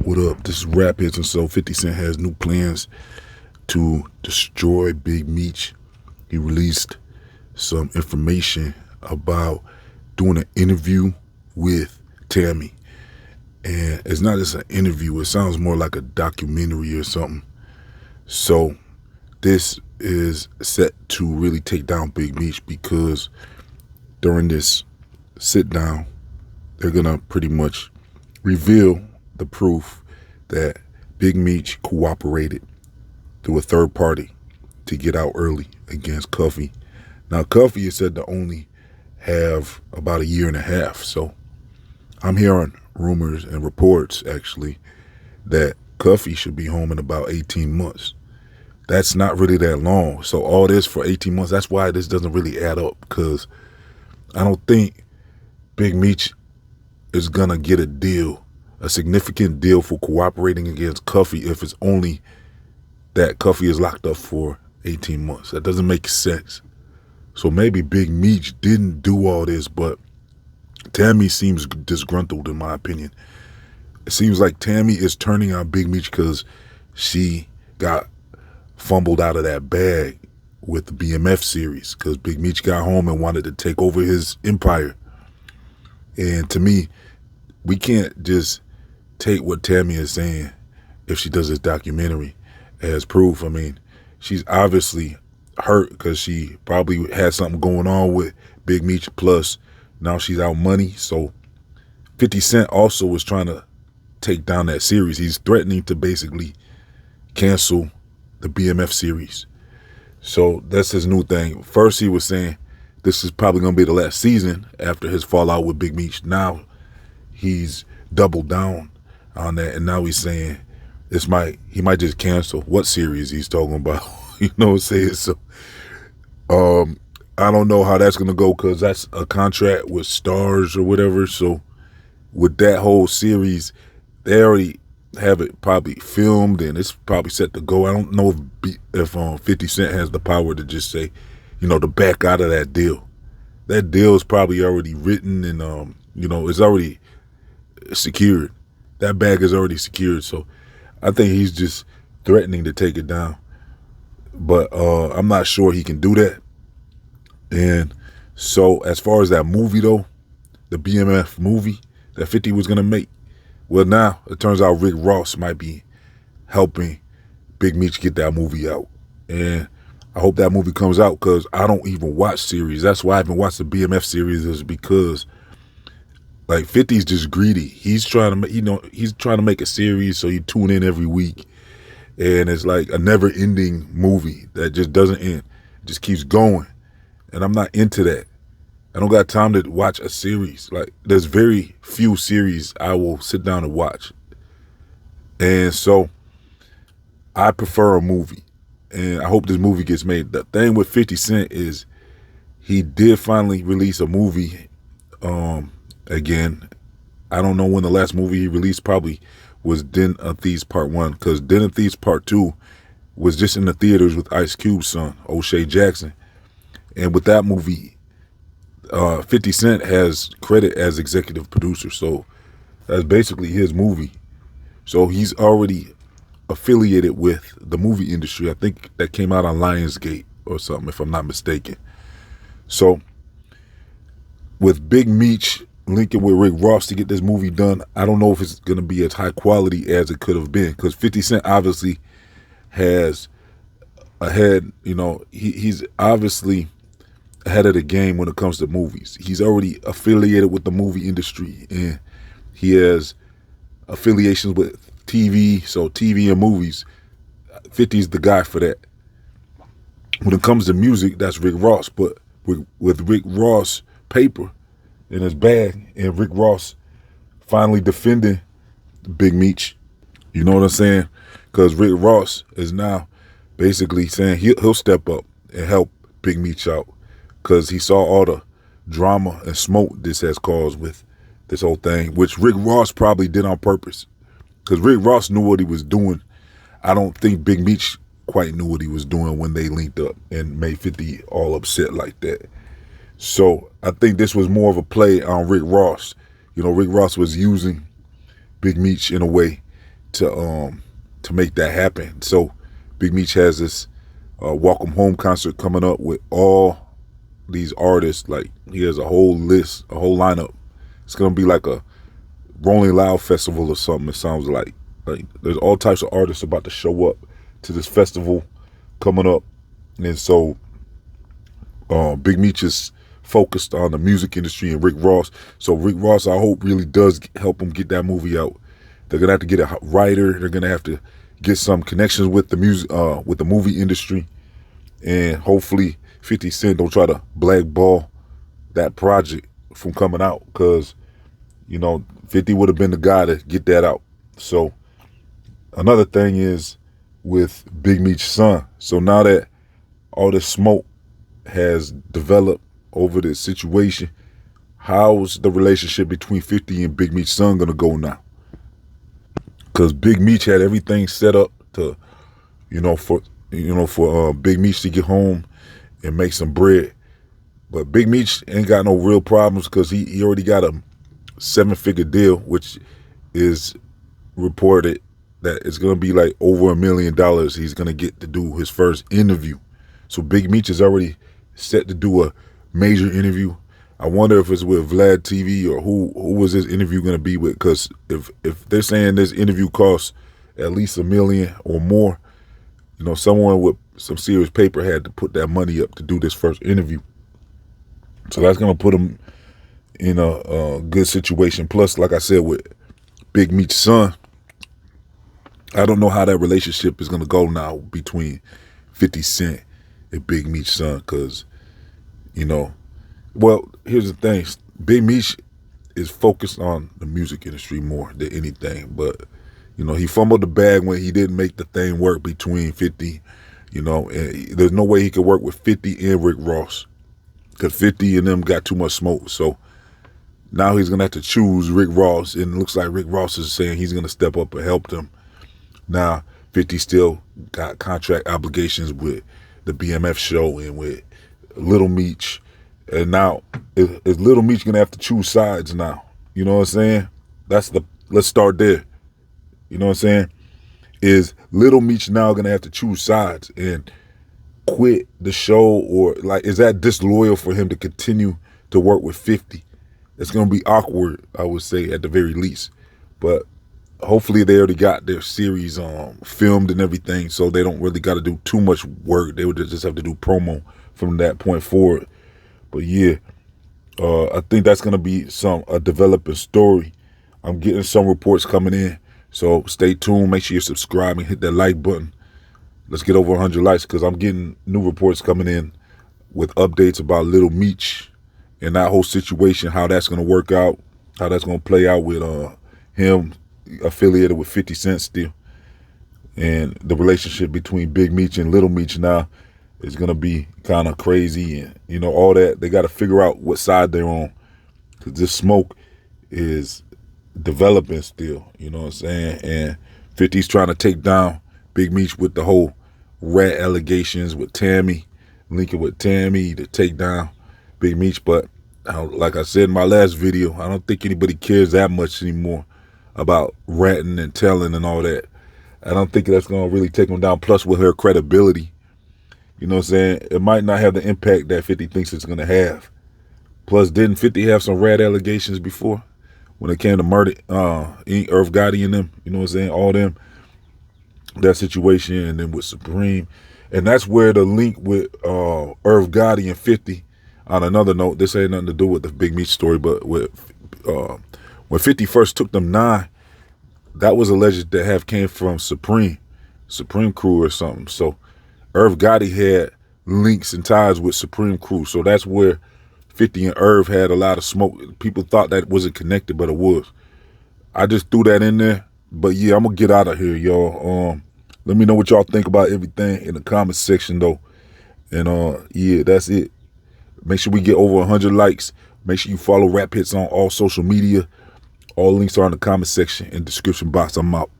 What up? This is Rap HITZ, and so 50 Cent has new plans to destroy Big Meech. He released some information about doing an interview with Tammy. And it's not just an interview, it sounds more like a documentary or something. So this is set to really take down Big Meech because during this sit down, they're gonna pretty much reveal the proof that Big Meech cooperated through a third party to get out early against Cuffy. Now, Cuffy is said to only have about a year and a half. So I'm hearing rumors and reports, actually, that Cuffy should be home in about 18 months. That's not really that long. So all this for 18 months, that's why this doesn't really add up, because I don't think Big Meech is going to get a deal, a significant deal for cooperating against Cuffy if it's only that Cuffy is locked up for 18 months. That doesn't make sense. So maybe Big Meech didn't do all this, but Tammy seems disgruntled in my opinion. It seems like Tammy is turning on Big Meech because she got fumbled out of that bag with the BMF series, because Big Meech got home and wanted to take over his empire. And to me, we can't just take what Tammy is saying if she does this documentary as proof. I mean, she's obviously hurt because she probably had something going on with Big Meech, plus now she's out money. So 50 Cent also was trying to take down that series. He's threatening to basically cancel the BMF series. So that's his new thing. First he was saying this is probably going to be the last season after his fallout with Big Meech. Now he's doubled down on that, and now he's saying he might just cancel. What series he's talking about? You know what I'm saying? So I don't know how that's gonna go, because that's a contract with Stars or whatever. So with that whole series, they already have it probably filmed and it's probably set to go. I don't know if 50 Cent has the power to just say, to back out of that deal. That deal is probably already written and it's already secured. That bag is already secured. So I think he's just threatening to take it down. But I'm not sure he can do that. And so as far as that movie though, the BMF movie that 50 was gonna make, well, now it turns out Rick Ross might be helping Big Meech get that movie out. And I hope that movie comes out, because I don't even watch series. That's why I haven't watched the BMF series, is because like 50's just greedy. He's trying to make a series so you tune in every week. And it's like a never ending movie that just doesn't end. It just keeps going. And I'm not into that. I don't got time to watch a series. Like, there's very few series I will sit down and watch. And so I prefer a movie. And I hope this movie gets made. The thing with 50 Cent is he did finally release a movie again. I don't know when the last movie he released probably was Den of Thieves Part 1, because Den of Thieves Part 2 was just in the theaters with Ice Cube's son, O'Shea Jackson. And with that movie, 50 Cent has credit as executive producer, so that's basically his movie. So he's already affiliated with the movie industry. I think that came out on Lionsgate or something, if I'm not mistaken. So with Big Meech linking with Rick Ross to get this movie done, I don't know if it's going to be as high quality as it could have been, because 50 Cent obviously has ahead, he's obviously ahead of the game when it comes to movies. He's already affiliated with the movie industry, and he has affiliations with TV. So TV and movies, 50's the guy for that. When it comes to music, that's Rick Ross. But with Rick Ross paper in his bag, and Rick Ross finally defending Big Meech, you know what I'm saying? Because Rick Ross is now basically saying he'll step up and help Big Meech out, because he saw all the drama and smoke this has caused with this whole thing, which Rick Ross probably did on purpose, because Rick Ross knew what he was doing. I don't think Big Meech quite knew what he was doing when they linked up and made 50 all upset like that. So I think this was more of a play on Rick Ross. Rick Ross was using Big Meech in a way to make that happen. So Big Meech has this welcome home concert coming up with all these artists. Like, he has a whole list, a whole lineup. It's gonna be like a Rolling Loud festival or something. It sounds like there's all types of artists about to show up to this festival coming up. And so Big Meech is focused on the music industry and Rick Ross. So Rick Ross, I hope, really does help him get that movie out. They're gonna have to get a writer. They're gonna have to get some connections with the music, with the movie industry, and hopefully 50 Cent don't try to blackball that project from coming out, because 50 would have been the guy to get that out. So another thing is with Big Meech's son. So now that all this smoke has developed over this situation, how's the relationship between 50 and Big Meech's son gonna go now? Because Big Meech had everything set up to, for Big Meech to get home and make some bread. But Big Meech ain't got no real problems, because he already got a 7-figure deal, which is reported that it's gonna be like over $1 million he's gonna get to do his first interview. So Big Meech is already set to do a major interview. I wonder if it's with Vlad TV, or who was this interview going to be with? Because if they're saying this interview costs at least $1 million or more, someone with some serious paper had to put that money up to do this first interview. So that's going to put him in a good situation. Plus, like I said, with Big Meech's son, I don't know how that relationship is going to go now between 50 Cent and Big Meech's son, because, well, here's the thing. Big Meech is focused on the music industry more than anything. But, he fumbled the bag when he didn't make the thing work between 50, and there's no way he could work with 50 and Rick Ross, because 50 and them got too much smoke. So now he's going to have to choose Rick Ross, and it looks like Rick Ross is saying he's going to step up and help them. Now, 50 still got contract obligations with the BMF show and with LIL MEECH. And now, is Little Meech gonna have to choose sides now? You know what I'm saying? Let's start there. You know what I'm saying? Is Little Meech now gonna have to choose sides and quit the show, or is that disloyal for him to continue to work with 50? It's gonna be awkward, I would say, at the very least. But hopefully they already got their series filmed and everything, so they don't really got to do too much work. They would just have to do promo from that point forward. But yeah, I think that's gonna be a developing story. I'm getting some reports coming in, so stay tuned. Make sure you're subscribing, hit that like button. Let's get over 100 likes, because I'm getting new reports coming in with updates about Little Meech and that whole situation, how that's gonna work out, how that's gonna play out with him affiliated with 50 Cent still, and the relationship between Big Meech and Little Meech now is going to be kind of crazy, and all that. They got to figure out what side they're on, because this smoke is developing still, you know what I'm saying? And 50's trying to take down Big Meech with the whole rat allegations with Tammy, linking with Tammy to take down Big Meech. But like I said in my last video, I don't think anybody cares that much anymore about ratting and telling and all that. I don't think that's going to really take them down. Plus, with her credibility, you know what I'm saying, it might not have the impact that 50 thinks it's going to have. Plus, didn't 50 have some rat allegations before when it came to murder, Irv Gotti and them, you know what I'm saying, all them, that situation, and then with Supreme. And that's where the link with Irv Gotti and 50, on another note, this ain't nothing to do with the Big Meech story, but with when 50 first took them 9, that was alleged to have came from Supreme Crew or something. So Irv Gotti had links and ties with Supreme Crew. So that's where 50 and Irv had a lot of smoke. People thought that wasn't connected, but it was. I just threw that in there. But yeah, I'm going to get out of here, y'all. Let me know what y'all think about everything in the comment section, though. And yeah, that's it. Make sure we get over 100 likes. Make sure you follow Rap Hits on all social media. All links are in the comment section and description box. I'm out.